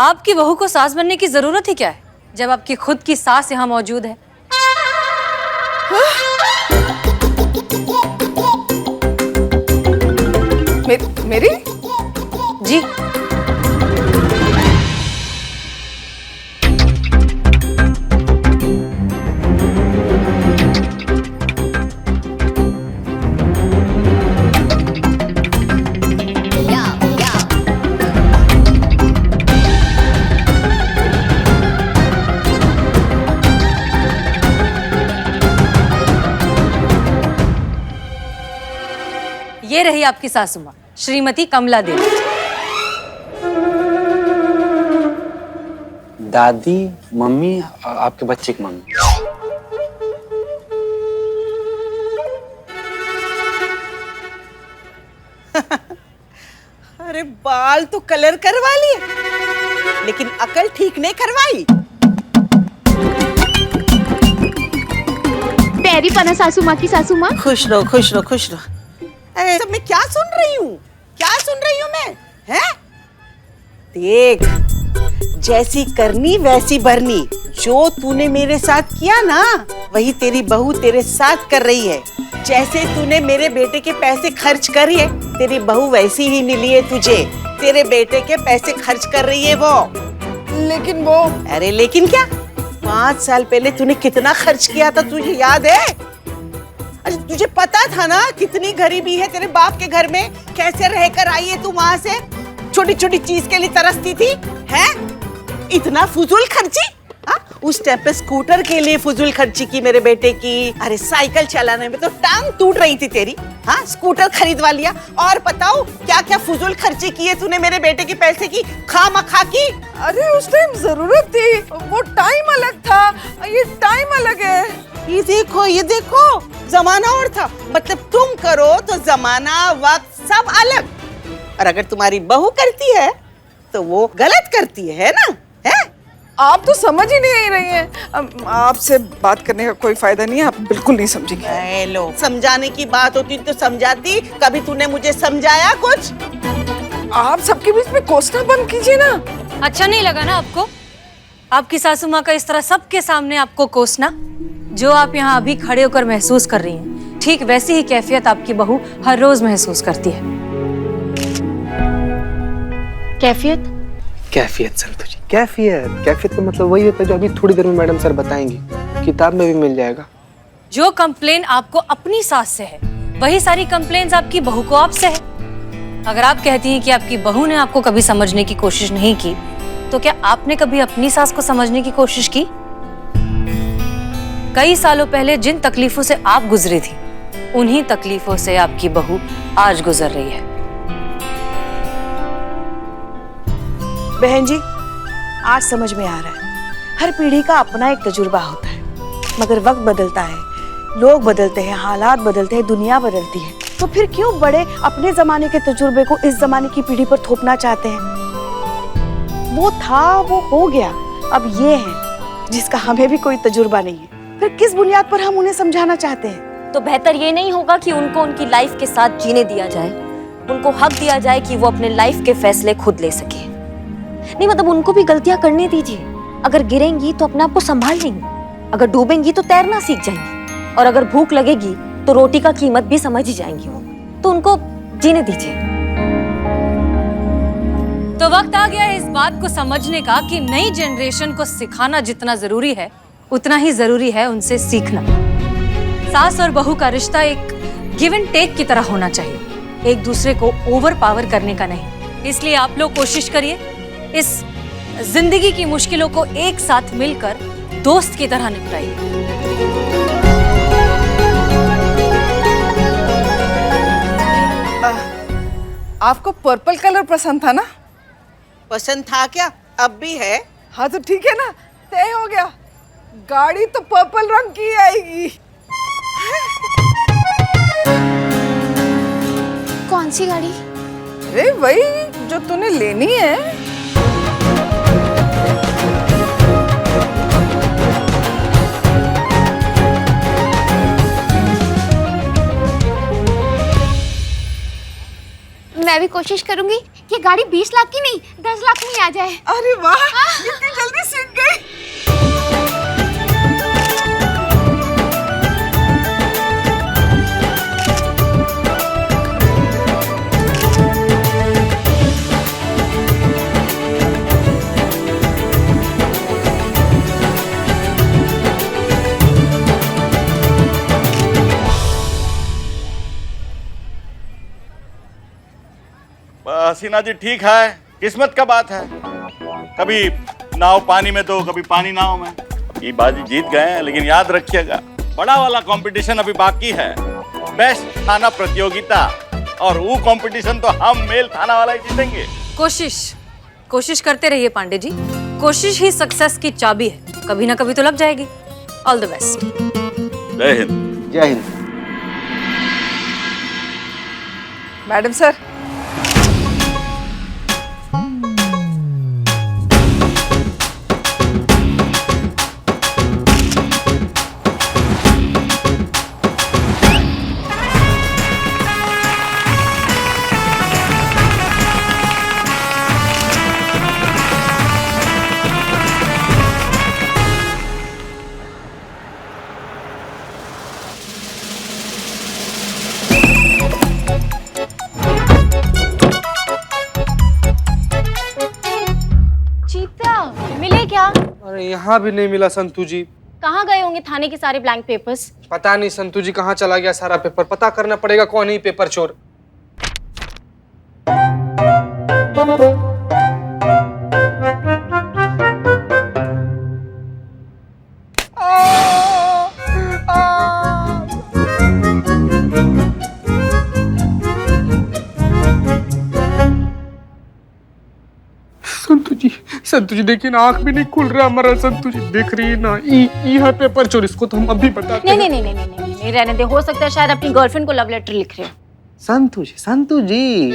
आपकी बहू को सास बनने की जरूरत ही क्या है जब आपकी खुद की सास यहाँ मौजूद है। मेरी? जी। ये रही आपकी सासू माँ श्रीमती कमला देवी। दादी, मम्मी, आपके बच्चे की मम्मी। अरे बाल तो कलर करवा लिए, लेकिन अकल ठीक नहीं करवाई। पैरी पना सासू माँ की सासू माँ। खुश रहो, खुश रहो, खुश रहो। अरे सब मैं क्या सुन रही हूँ, क्या सुन रही हूँ मैं? हैं? देख, जैसी करनी वैसी भरनी। जो तूने मेरे साथ किया ना, वही तेरी बहू तेरे साथ कर रही है। जैसे तूने मेरे बेटे के पैसे खर्च करे, तेरी बहू वैसी ही मिली है तुझे। तेरे बेटे के पैसे खर्च कर रही है वो। लेकिन वो, अरे लेकिन क्या, 5 साल पहले तूने कितना खर्च किया था, तुझे याद है? अरे तुझे पता था ना कितनी गरीबी है तेरे बाप के घर में, कैसे रहकर आई है तू वहां से? छोटी छोटी चीज के लिए तरसती थी, हैं? इतना फुजूल खर्ची? उस टाइम पे स्कूटर के लिए फुजूल खर्ची की मेरे बेटे की। अरे साइकिल चलाने में तो टांग टूट रही थी तेरी, हाँ? स्कूटर खरीदवा लिया। और बताओ क्या क्या फुजूल खर्ची की है तूने मेरे बेटे के पैसे की, खामखा की। अरे उस टाइम जरूरत थी, वो टाइम अलग था, ये टाइम अलग है। ये देखो, जमाना और था। मतलब तुम करो तो जमाना वक्त सब अलग, और अगर तुम्हारी बहू करती है तो वो गलत करती है ना? है? आप तो समझ ही नहीं रही हैं। आपसे बात करने का कोई फायदा नहीं है, आप बिल्कुल नहीं समझेंगे। लो, समझाने की बात होती तो समझाती। कभी तूने मुझे समझाया कुछ? आप सबके बीच में कोसना बंद कीजिए ना। अच्छा नहीं लगा ना आपको आपकी सासू माँ का इस तरह सबके सामने आपको कोसना? जो आप यहाँ अभी खड़े होकर महसूस कर रही हैं, ठीक वैसी ही कैफियत आपकी बहू हर रोज महसूस करती है। कैफियत? कैफियत संतु जी, कैफियत का मतलब वही होता है जो अभी थोड़ी देर में मैडम सर बताएंगी, किताब में भी मिल जाएगा। जो कंप्लेन आपको अपनी सास से है, वही सारी कंप्लेन्स आपकी बहू को आपसे है। अगर आप कहती हैं कि आपकी बहू ने आपको कभी समझने की कोशिश नहीं की, तो क्या आपने कभी अपनी सास को समझने की कोशिश की? कई सालों पहले जिन तकलीफों से आप गुजरी थी, उन्हीं तकलीफों से आपकी बहू आज गुजर रही है। बहन जी, आज समझ में आ रहा है, हर पीढ़ी का अपना एक तजुर्बा होता है, मगर वक्त बदलता है, लोग बदलते हैं, हालात बदलते हैं, दुनिया बदलती है, तो फिर क्यों बड़े अपने जमाने के तजुर्बे को इस जमाने की पीढ़ी पर थोपना चाहते हैं? वो था, वो हो गया, अब ये है जिसका हमें भी कोई तजुर्बा नहीं है, फिर किस बुनियाद पर हम उन्हें समझाना चाहते हैं? तो बेहतर ये नहीं होगा कि उनको उनकी लाइफ के साथ जीने दिया जाए, उनको हक दिया जाए कि वो अपने लाइफ के फैसले खुद ले सके? नहीं, मतलब उनको भी गलतियां करने दीजिए। अगर गिरेंगी तो अपने आप को संभाल लेंगी, अगर डूबेंगी तो तैरना सीख जाएंगी, और अगर भूख लगेगी तो रोटी का कीमत भी समझ ही जाएंगी वो। तो उनको जीने दीजिए। तो वक्त आ गया है इस बात को समझने का कि नई जनरेशन को सिखाना जितना जरूरी है, उतना ही जरूरी है उनसे सीखना। सास और बहू का रिश्ता एक गिव एंड टेक की तरह होना चाहिए, एक दूसरे को ओवर पावर करने का नहीं। इसलिए आप लोग कोशिश करिए इस जिंदगी की मुश्किलों को एक साथ मिलकर दोस्त की तरह निपटाइए। आपको पर्पल कलर पसंद था ना? पसंद था क्या? अब भी है। हाँ तो ठीक है ना, तय हो गया, गाड़ी तो पर्पल रंग की आएगी। कौन सी गाड़ी? अरे वही जो तूने लेनी है। मैं भी कोशिश करूंगी कि गाड़ी 20 लाख की नहीं 10 लाख में ही आ जाए। अरे वाह, इतनी जल्दी सीख गई। हसीना जी ठीक है, किस्मत का बात है। कभी नाव पानी में तो कभी पानी नाव में। ये बाजी जीत गए हैं, लेकिन याद रखिएगा बड़ा वाला कंपटीशन अभी बाकी है। बेस्ट थाना प्रतियोगिता, और वो कंपटीशन तो हम मेल थाना वाला ही जीतेंगे। कोशिश करते रहिए पांडे जी। कोशिश ही सक्सेस की चाबी है, कभी ना कभी तो लग जाएगी। All the best. जय हिंद। जय हिंद। मैडम सर, मिले क्या? अरे यहाँ भी नहीं मिला संतू जी। कहाँ गए होंगे थाने के सारे ब्लैंक पेपर्स? पता नहीं संतू जी कहाँ चला गया सारा पेपर। पता करना पड़ेगा कौन ही पेपर चोर। संतू जी देखिए ना, आंख भी नहीं खुल रहा हमारा। संतू जी देख रही है ना, ई है पेपर चोर। इसको तो हम अभी बताते हैं। नहीं रहने दे। हो सकता है शायद अपनी गर्लफ्रेंड को लव लेटर लिख रहे हो। संतू जी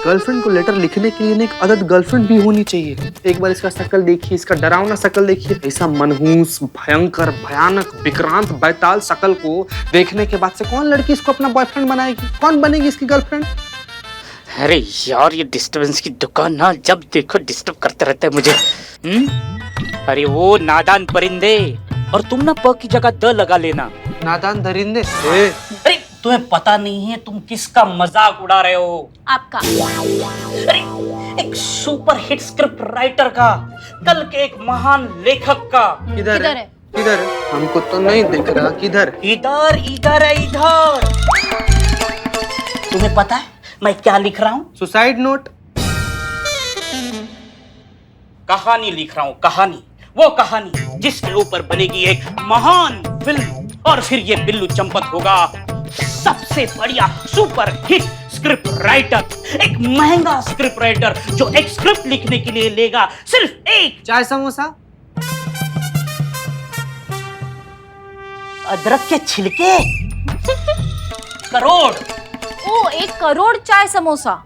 गर्लफ्रेंड को लेटर लिखने के लिए एक अदद गर्लफ्रेंड भी होनी चाहिए। एक बार इसका शक्ल देखिए, इसका डरावना शक्ल देखिए। ऐसा मनहूस, भयंकर, भयानक, विक्रांत, बैताल शक्ल को देखने के बाद से कौन लड़की इसको अपना बॉयफ्रेंड बनाएगी? कौन बनेगी इसकी गर्लफ्रेंड? अरे यार, ये डिस्टर्बेंस की दुकान ना जब देखो डिस्टर्ब करते रहते हैं मुझे। अरे वो नादान परिंदे, और तुम ना प की जगह द लगा लेना। नादान दरिंदे। अरे तुम्हें पता नहीं है तुम किसका मजाक उड़ा रहे हो? आपका। अरे एक सुपर हिट स्क्रिप्ट राइटर का, कल के एक महान लेखक का। किधर है? किधर? हमको तो नहीं दिख रहा। किधर? इधर इधर है, इधर। तुम्हें पता है मैं क्या लिख रहा हूँ? Suicide note. कहानी लिख रहा हूँ, कहानी। वो कहानी जिसके ऊपर बनेगी एक महान फिल्म, और फिर ये बिल्लू चंपत होगा सबसे बढ़िया सुपर हिट स्क्रिप्ट राइटर। एक महंगा स्क्रिप्ट राइटर जो एक स्क्रिप्ट लिखने के लिए लेगा सिर्फ एक चाय समोसा, अदरक के छिलके, करोड़। ओ, 1 करोड़ चाय समोसा।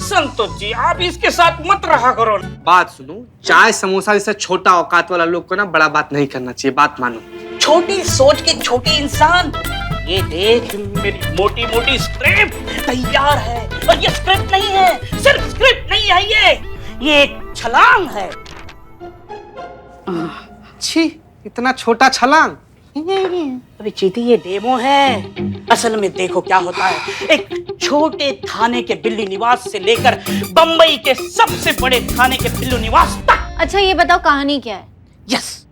संतोष जी आप इसके साथ मत रहा करो। बात सुनो, चाय समोसा जैसा छोटा औकात वाला लोग को ना बड़ा बात नहीं करना चाहिए। बात मानो। छोटी सोच के छोटे इंसान। ये देख, मेरी मोटी मोटी स्क्रिप्ट तैयार है। और ये स्क्रिप्ट नहीं है, सिर्फ स्क्रिप्ट नहीं है, ये एक छलांग है। छी, इतना छोटा छलांग। अरे चीती, ये डेमो है। असल में देखो क्या होता है। एक छोटे थाने के बिल्ली निवास से लेकर बंबई के सबसे बड़े थाने के बिल्लू निवास तक। अच्छा ये बताओ कहानी क्या है? यस,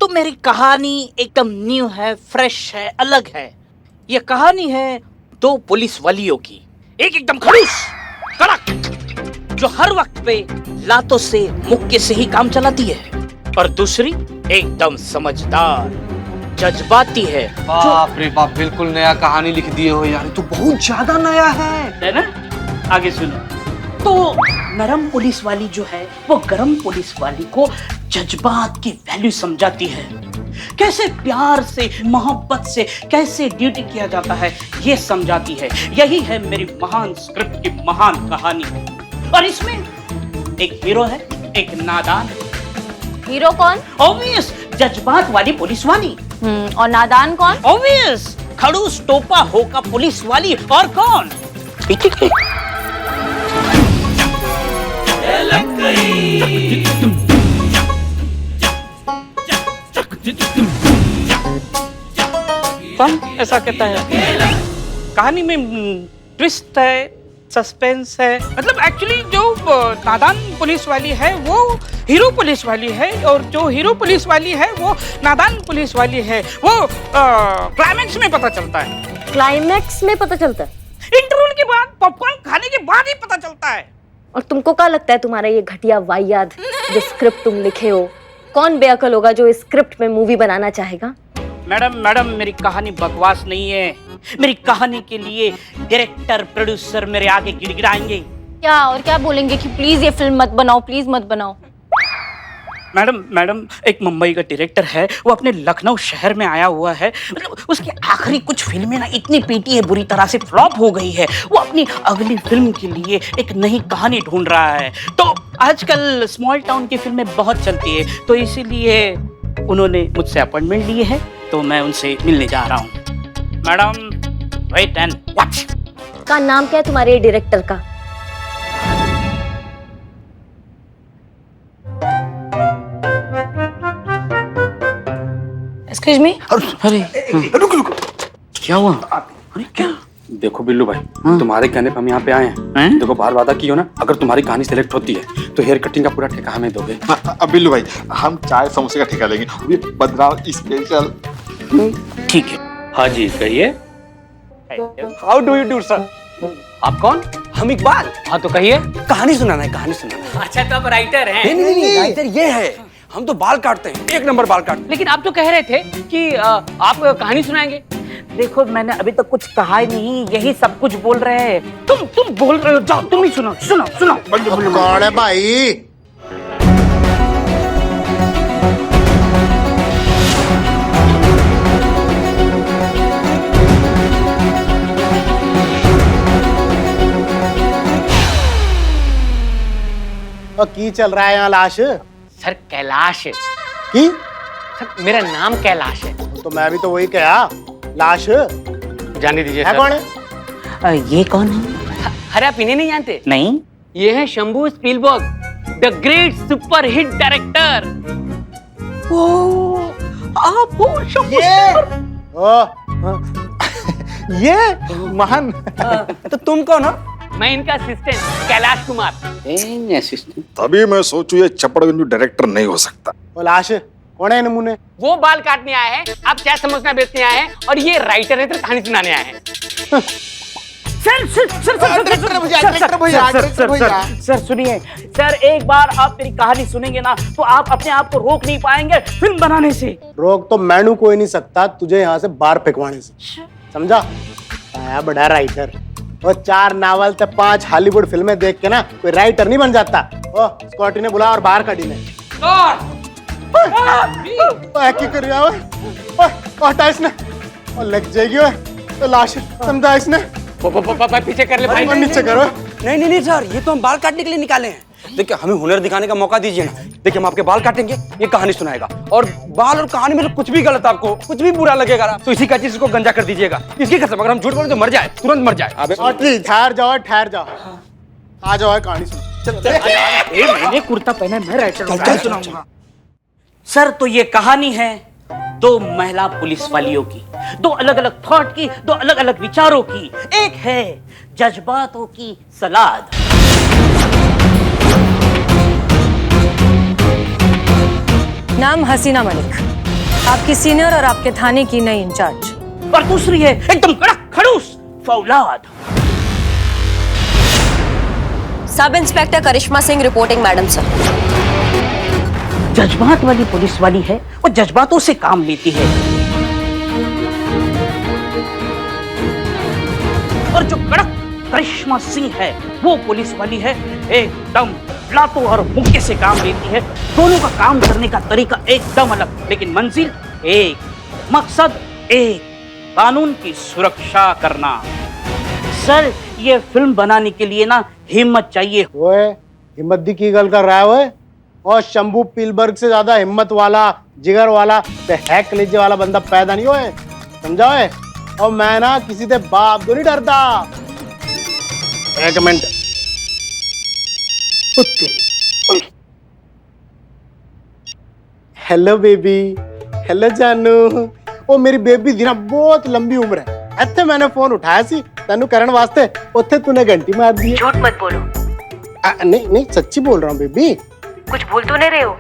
तो मेरी कहानी एकदम न्यू है, फ्रेश है, अलग है। ये कहानी है 2 पुलिस वालियों की। एक एकदम खड़ूस, कड़क, जो हर वक्त पे लातों से, मुक्के से ही काम चलाती है, और दूसरी एकदम समझदार, जज्बाती है। बाप रे बाप, बिल्कुल नया कहानी लिख दिए हो यार। तो बहुत ज्यादा नया है ना? आगे सुनो। तो नरम पुलिस वाली जो है वो गरम पुलिस वाली को जज्बात की वैल्यू समझाती है। कैसे प्यार से, मोहब्बत से कैसे ड्यूटी किया जाता है ये समझाती है। यही है मेरी महान स्क्रिप्ट की महान कहानी। और इसमें एक हीरो है, एक नादान। हीरो कौन? ऑब्वियस, जज्बात वाली पुलिस वाली। और नादान कौन? ऑब्वियस, खड़ूस टोपा होका पुलिस वाली। और कौन? कौन ऐसा कहता है? कहानी में ट्विस्ट है, सस्पेंस है। मतलब एक्चुअली जो नादान पुलिस वाली है वो हीरो पुलिस वाली है, और जो हीरो पुलिस वाली है वो नादान पुलिस वाली है। वो क्लाइमैक्स में पता चलता है। क्लाइमैक्स में पता चलता है? इंटरवल के बाद, पॉपकॉर्न खाने के बाद ही पता चलता है। और तुमको क्या लगता है तुम्हारा ये घटिया वाहियात जो स्क्रिप्ट तुम लिखे हो, कौन बेअकल होगा जो इस स्क्रिप्ट में मूवी बनाना चाहेगा? मैडम मेरी कहानी बकवास नहीं है। मेरी कहानी के लिए डायरेक्टर प्रोड्यूसर मेरे आगे गिड़गिड़ाएंगे। क्या और क्या बोलेंगे कि प्लीज ये फिल्म मत बनाओ, प्लीज मत बनाओ। मैडम एक मुंबई का डायरेक्टर है, वो अपने लखनऊ शहर में आया हुआ है। मतलब उसकी आखिरी कुछ फिल्में ना इतनी पीटी है, बुरी तरह से फ्लॉप हो गई है। वो अपनी अगली फिल्म के लिए एक नई कहानी ढूंढ रहा है। तो आजकल स्मॉल टाउन की फिल्में बहुत चलती है, तो इसीलिए उन्होंने मुझसे अपॉइंटमेंट लिए है, तो मैं उनसे मिलने जा रहा हूँ। Madam wait and watch. का नाम क्या है तुम्हारे डायरेक्टर का? Excuse me. अरे रुक क्या हुआ? अरे क्या? देखो बिल्लू भाई, तुम्हारे कहने पर हम यहाँ पे आए हैं। देखो बाहर वादा किया ना, अगर तुम्हारी कहानी सेलेक्ट होती है तो हेयर कटिंग का पूरा ठेका हमें दोगे। अब बिल्लू भाई, हम चाय समोसे का ठेका लेंगे, ये बदनाम स्पेशल। ठीक है। हाँ जी कहिए। How do you do sir? आप कौन? हम इकबाल। हाँ तो कहिए। कहानी सुनाना है, कहानी सुनाना है। अच्छा तो आप राइटर हैं? नहीं, राइटर ये है, हम तो बाल काटते हैं, एक नंबर बाल काटते हैं। लेकिन आप तो कह रहे थे कि आप कहानी सुनाएंगे। देखो मैंने अभी तक कुछ कहा ही नहीं, यही सब कुछ बोल रहे हैं। तुम बोल रहे हो, जाओ तुम ही सुनो। कौन है भाई? की चल रहा है यहाँ लाश? सर कैलाश की? सर मेरा नाम कैलाश है। तो मैं भी तो वही कहा, लाश जाने दीजिए है। सर। कौन है? ये कौन है? अरे आप इन्हें नहीं जानते? नहीं। ये है Shambhu Spielberg, the great super hit director. आप हो शंभू ये महान। तो तुम कौन हो? मैं इनका असिस्टेंट कैलाश कुमार। असिस्टेंट? तभी मैं सोचू ये चपड़गंजू डायरेक्टर नहीं हो सकता। वो लाश कौन है नमूने? वो बाल काटने आए हैं, आप चाय समोसा बेचने आए हैं, और ये राइटर है तो कहानी सुनाने आए हैं। सर सुनिए सर, एक बार आप मेरी कहानी सुनेंगे ना तो आप अपने आप को रोक नहीं पाएंगे फिल्म बनाने से। रोक तो मैनू कोई नहीं सकता तुझे यहाँ से बाहर फेंकवाने से, समझा? आया बड़ा राइटर, और 4 नावल ते 5 हॉलीवुड फिल्में देख के ना कोई राइटर नहीं बन जाता। ओ स्कॉटी ने बुला और बाहर काटी ने। की कर रहा है? हटा इसने, और लग जाएगी वो लाश। समझा इसने? पीछे कर ले भाई। नीचे करो। नहीं सर, ये तो हम बाल काटने के लिए निकाले हैं। देखिए हमें हुनर दिखाने का मौका दीजिए ना। देखिए हम आपके बाल काटेंगे, ये कहानी सुनाएगा, और बाल और कहानी में कुछ भी गलत, आपको कुछ भी बुरा लगेगा ना तो इसी का चीज को गंजा कर दीजिएगा। इसकी कसम, अगर हम झूठ बोले तो मर जाए, तुरंत मर जाए। ठहर जाओ, आ जाओ कहानी सुनो। मैंने कुर्ता पहना है, मैं राइटर सुनाऊंगा। सर तो ये कहानी है 2 महिला पुलिस वालियों की, 2 अलग अलग थॉट की, 2 अलग अलग विचारों की। एक है जज्बातों की सलाद। नाम हसीना मलिक, आपकी सीनियर और आपके थाने की नई इंचार्ज। और दूसरी है एकदम कड़क खड़ूस फौलाद। सब इंस्पेक्टर करिश्मा सिंह रिपोर्टिंग मैडम सर। जज्बात वाली पुलिस वाली है, वो जज्बातों से काम लेती है, और जो कड़क करिश्मा सिंह है वो पुलिस वाली है, एकदम लातों और मुक्के से काम लेती है। दोनों का काम करने का तरीका एकदम अलग, लेकिन मंजिल एक, मकसद एक, कानून की सुरक्षा करना। सर ये फिल्म बनाने के लिए ना हिम्मत चाहिए। ओए हिम्मत दी की गल कर रहा है ओए? और शंभू पीलबर्ग से ज्यादा हिम्मत वाला, जिगर वाला, है कलेजे वाला बंदा पैदा नहीं होए, समझा है? और मैं ना किसी से बाप तो नहीं डरता। एक मिनट। हेलो बेबी, हेलो जानू। ओ मेरी बेबी दी ना बहुत लंबी उम्र है। ਇੱਥੇ मैंने फोन उठाया सी ਤੈਨੂੰ ਕਰਨ ਵਾਸਤੇ, ਉੱਥੇ तूने घंटी मार दी। झूठ मत बोलो। नहीं नहीं सच्ची बोल रहा हूँ बेबी। कुछ भूल तो नहीं रहे हो?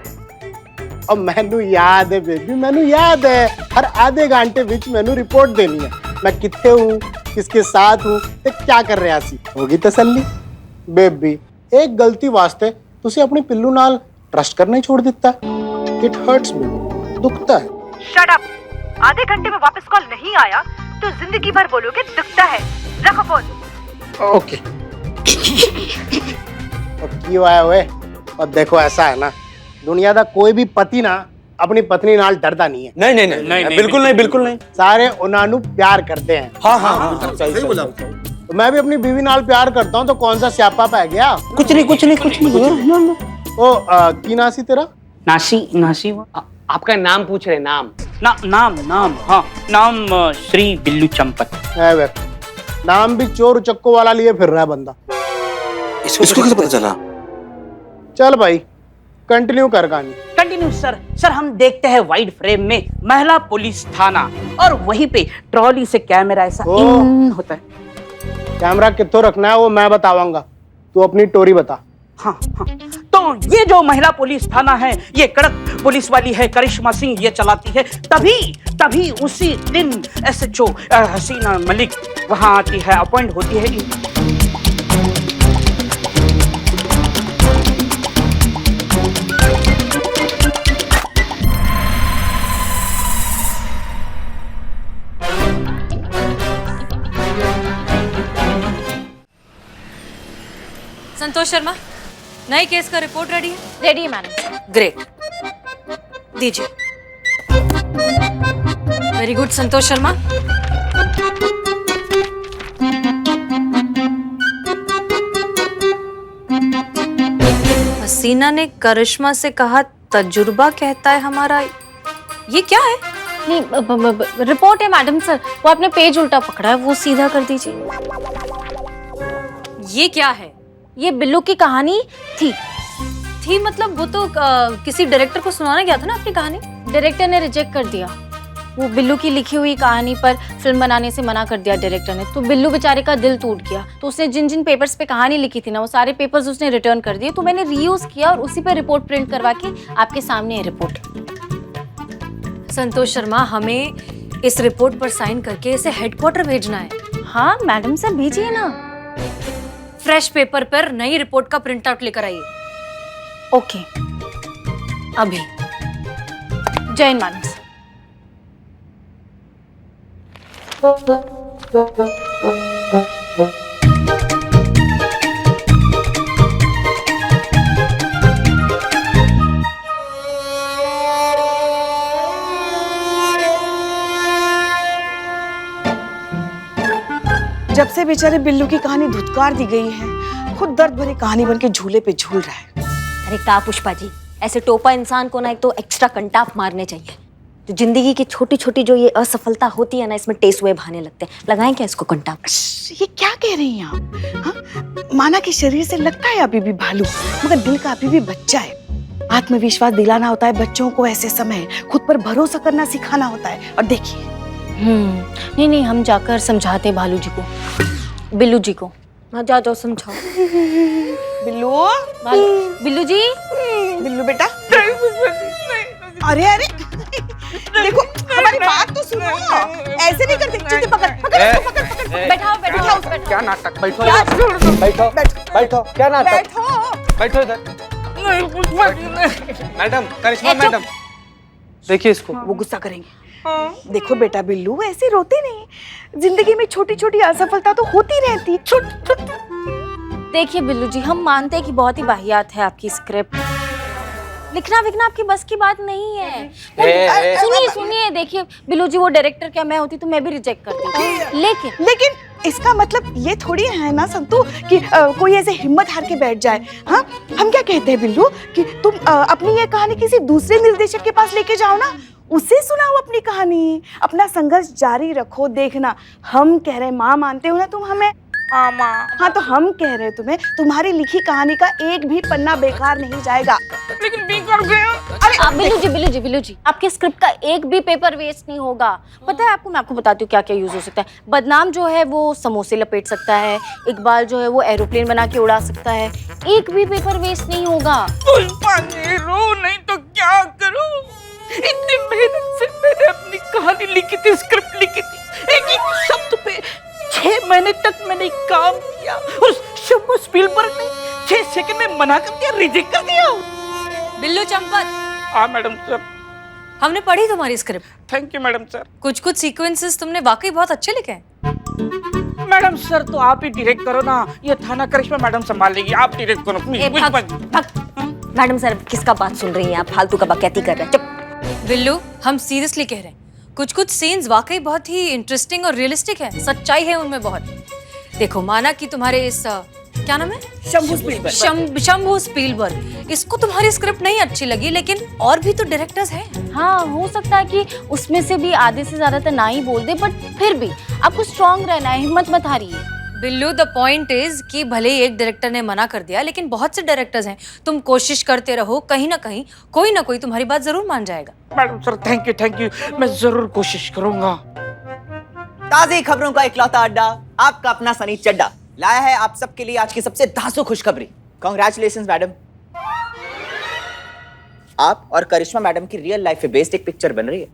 और मैनू याद है बेबी, मैनू याद है। हर आधे घंटे विच मैनू रिपोर्ट देनी है, मैं कितने हूँ, किसके साथ हूँ ते क्या कर रहा सी। होगी तसल्ली? बेबी एक गलती वास्ते तुसी अपनी पिल्लू नाल ट्रस्ट करना ही छोड़ दिता। इट हर्ट्स मी, दुखता है। Shut up. आधे घंटे में वापस कॉल नहीं आया तो जिंदगी भर बोलोगे दुखता है। रखो फोन। ओके। और क्यों आया हुए? और देखो ऐसा है ना, दुनिया का कोई भी पति ना अपनी पत्नी नाल डरदा नहीं है। नहीं नहीं नहीं बिल्कुल नहीं, बिल्कुल नहीं। सारे उन्होंने प्यार करते हैं। हाँ हाँ सही बोला। तो मैं भी अपनी बीवी नाल प्यार करता हूँ, तो कौन सा स्यापा पै गया? कुछ नहीं कुछ नहीं कुछ नहीं। ओ की नासी तेरा? नासी आपका नाम पूछ रहे, नाम। नाम हाँ, नाम श्री बिल्लू चंपत। है वे, नाम भी चोर उचक्कों वाला लिए फिर रहा है बंदा। इसको कैसे पता चला? चल भाई कंटिन्यू कर कहानी। कंटिन्यू सर हम देखते हैं वाइड फ्रेम में महिला पुलिस थाना, और वहीं पे ट्रॉली से कैमरा ऐसा इन होता है। कैमरा कित्थों रखना है वो मैं बताऊंगा, तू अपनी टोरी बता। हाँ तो ये जो महिला पुलिस थाना है, ये कड़क पुलिस वाली है, करिश्मा सिंह ये चलाती है। तभी उसी दिन SHO हसीना मलिक वहां आती है, अपॉइंट होती है। संतोष शर्मा, नए केस का रिपोर्ट रेडी है? रेडी है मैडम। ग्रेट, दीजिए। Very good Santosh Sharma. हसीना ने करिश्मा से कहा तजुर्बा कहता है हमारा, ये क्या है? नहीं रिपोर्ट है मैडम सर, वो आपने पेज उल्टा पकड़ा है, वो सीधा कर दीजिए। ये क्या है? ये बिल्लू की कहानी थी। मतलब वो तो किसी डायरेक्टर को सुनाना गया था ना अपनी कहानी। डायरेक्टर ने रिजेक्ट कर दिया, वो बिल्लू की लिखी हुई कहानी पर फिल्म बनाने से मना कर दिया डायरेक्टर ने। तो बिल्लू बेचारे का दिल टूट गया, तो उसने जिन जिन पेपर्स पे कहानी लिखी थी ना, वो सारे पेपर्स उसने रिटर्न कर दिए। तो मैंने रीयूज किया और उसी पे रिपोर्ट प्रिंट करवा के आपके सामने है रिपोर्ट। संतोष शर्मा, हमें इस रिपोर्ट पर साइन करके इसे हेडक्वार्टर भेजना है। हाँ मैडम सर भेजिए ना। फ्रेश पेपर पर नई रिपोर्ट का प्रिंट आउट लेकर आइए। ओके अभी। जय हिंद मैडम सर। जब से बेचारे बिल्लू की कहानी धुतकार दी गई है, खुद दर्द भरी कहानी बन के झूले पे झूल रहा है। अरे का पुष्पा जी, ऐसे टोपा इंसान को ना एक तो एक्स्ट्रा कंटाप मारने चाहिए। तो जिंदगी की छोटी छोटी जो ये असफलता होती है ना, इसमें टेस्ट वेव आने लगते हैं। लगाएं क्या इसको कंटाप? ये क्या कह रही हैं आप? हाँ? माना कि शरीर से लगता है अभी भी भालू, मगर दिल का अभी भी बच्चा है। आत्मविश्वास दिलाना होता है बच्चों को, ऐसे समय खुद पर भरोसा करना सिखाना होता है। और देखिए नहीं हम जाकर समझाते भालू जी को, बिल्लू जी को। हाँ जाओ समझाओ। बिल्लू, बिल्लू जी, बिल्लू बेटा। अरे देखो हमारी बात तो सुनो, ऐसे नहीं करते। चीते पकड़ बैठाओ। क्या नाटक? बैठो क्या नाटक? बैठो इधर। मैडम, करिश्मा मैडम, देखिए इसको। वो गुस्सा करेंगे। देखो बेटा बिल्लू, ऐसे रोते नहीं। जिंदगी में छोटी छोटी असफलता तो होती रहती। देखिए बिल्लू जी, हम मानते हैं कि बहुत ही वाहियात है आपकी स्क्रिप्ट, लिखना विखना आपकी बस की बात नहीं है। सुनिए देखिए बिल्लू जी, वो डायरेक्टर क्या मैं होती तो मैं भी रिजेक्ट करती। लेकिन इसका मतलब ये थोड़ी है ना संतू कि कोई ऐसे हिम्मत हार के बैठ जाए। हाँ, हम क्या कहते हैं बिल्लू कि तुम अपनी ये कहानी किसी दूसरे निर्देशक के पास लेके जाओ ना, उसे सुनाओ अपनी कहानी, अपना संघर्ष जारी रखो। देखना, हम कह रहे माँ मानते हो ना तुम हमें। हाँ तो हम कह रहे हैं तुम्हें, तुम्हारी लिखी कहानी का एक भी पन्ना बेकार नहीं जाएगा। लेकिन बेकार गया। आप बिल्लू जी, आपके स्क्रिप्ट का एक भी पेपर वेस्ट नहीं होगा। पता है आपको, मैं आपको बताती हूँ क्या क्या यूज हो सकता है। बदनाम जो है वो समोसे लपेट सकता है, इकबाल जो है वो एरोप्लेन बना के उड़ा सकता है। एक भी पेपर वेस्ट नहीं होगा। रो नहीं तो क्या करूं? इतनी मेहनत से मैंने अपनी कहानी लिखी थी, स्क्रिप्ट लिखी थी, एक एक शब्द पे 6 महीने तक मैंने काम किया और शम्बू स्पीलबर्ग ने 6 सेकंड में मना कर दिया, रिजेक्ट कर दिया। बिल्लू चंपत, हाँ मैडम सर। हमने पढ़ी तुम्हारी script. Thank you madam sir. कुछ सीक्वेंसेस तुमने वाकई बहुत अच्छे लिखे हैं। मैडम सर तो आप ही डायरेक्ट करो ना, ये थाना करिश्मा मैडम संभाल लेगी, आप डायरेक्ट करो प्लीज। मैडम सर किसका बात सुन रही हैं आप? फालतू का बकैती कर रहे हैं। चुप। बिल्लू, हम सीरियसली कह रहे हैं, कुछ सीन्स वाकई बहुत ही इंटरेस्टिंग और रियलिस्टिक है, सच्चाई है उनमें बहुत। देखो, माना कि तुम्हारे इस क्या नाम है, शंभू स्पीलबर्ग, इसको तुम्हारी स्क्रिप्ट नहीं अच्छी लगी, लेकिन और भी तो डायरेक्टर्स हैं। हाँ, हो सकता है कि उसमें से भी आधे से ज्यादा तो ना ही बोल दे, बट फिर भी आपको स्ट्रांग रहना है, हिम्मत मत हारिए। बिल्लू, द पॉइंट इज कि भले ही एक डायरेक्टर ने मना कर दिया, लेकिन बहुत से डायरेक्टर्स हैं। तुम कोशिश करते रहो, कहीं ना कहीं कोई ना कोई तुम्हारी बात जरूर मान जाएगा। मैडम सर थैंक यू, मैं जरूर कोशिश करूंगा। ताज़ी खबरों का इकलौता अड्डा, आपका अपना सनी चड्डा लाया है आप सबके लिए आज की सबसे धांसू खुशखबरी। कांग्रेचुलेशंस मैडम, आप और करिश्मा मैडम की रियल लाइफ पे बेस्ड एक पिक्चर बन रही है।